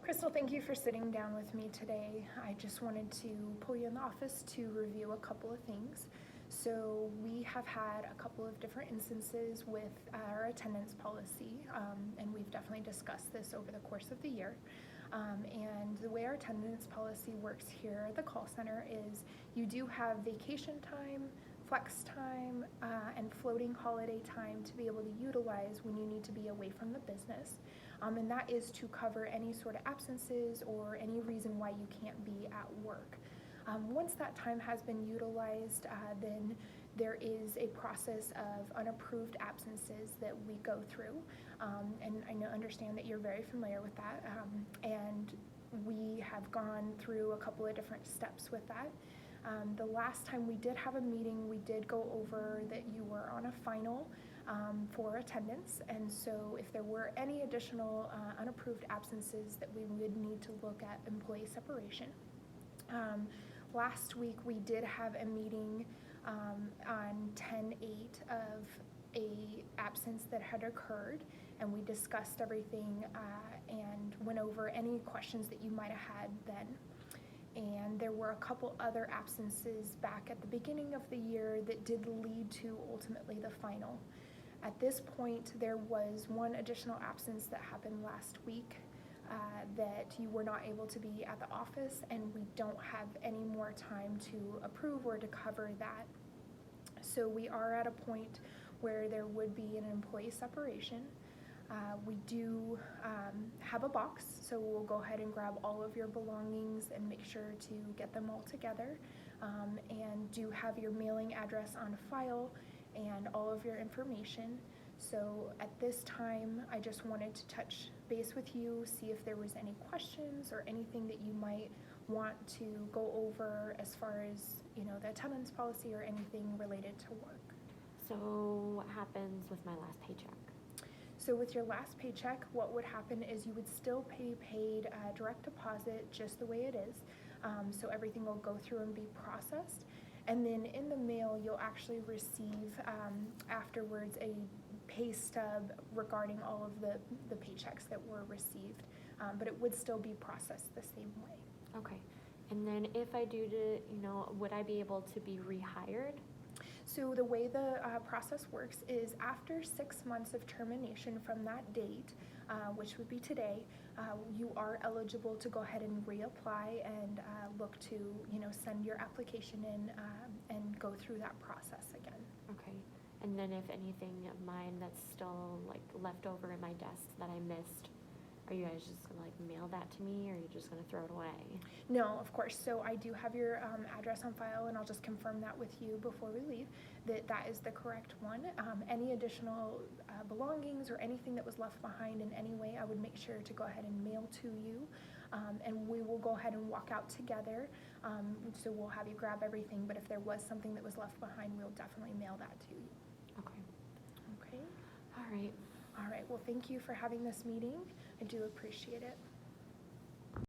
Crystal, thank you for sitting down with me today. I just wanted to pull you in the office to review a couple of things. So we have had a couple of different instances with our attendance policy, and we've definitely discussed this over the course of the year. And the way our attendance policy works here at the call center is you do have vacation time, flex time, and floating holiday time to be able to utilize when you need to be away from the business. And that is to cover any sort of absences or any reason why you can't be at work. Once that time has been utilized, then there is a process of unapproved absences that we go through. And I understand that you're very familiar with that. And we have gone through a couple of different steps with that. The last time we did have a meeting, we did go over that you were on a final for attendance, and so if there were any additional unapproved absences that we would need to look at employee separation. Last week we did have a meeting on 10/8 of a absence that had occurred, and we discussed everything and went over any questions that you might have had then. And there were a couple other absences back at the beginning of the year that did lead to ultimately the final. At this point, there was one additional absence that happened last week that you were not able to be at the office, and we don't have any more time to approve or to cover that. So we are at a point where there would be an employee separation. We do have a box, so we'll go ahead and grab all of your belongings and make sure to get them all together, and do have your mailing address on file and all of your information. So at this time, I just wanted to touch base with you, see if there was any questions or anything that you might want to go over as far as, the attendance policy or anything related to work. So what happens with my last paycheck? So with your last paycheck, what would happen is you would still be paid direct deposit just the way it is. So everything will go through and be processed. And then in the mail, you'll actually receive afterwards a pay stub regarding all of the paychecks that were received. But it would still be processed the same way. Okay. And then if I do would I be able to be rehired? So the way the process works is after 6 months of termination from that date, which would be today, you are eligible to go ahead and reapply and look to, send your application in and go through that process again. Okay. And then if anything of mine that's still left over in my desk that I missed, are you guys just gonna mail that to me, or are you just gonna throw it away? No, of course. So I do have your address on file, and I'll just confirm that with you before we leave, that is the correct one. Any additional belongings or anything that was left behind in any way, I would make sure to go ahead and mail to you, and we will go ahead and walk out together. So we'll have you grab everything, but if there was something that was left behind, we'll definitely mail that to you. Okay. Okay? All right. All right. Well, thank you for having this meeting. I do appreciate it.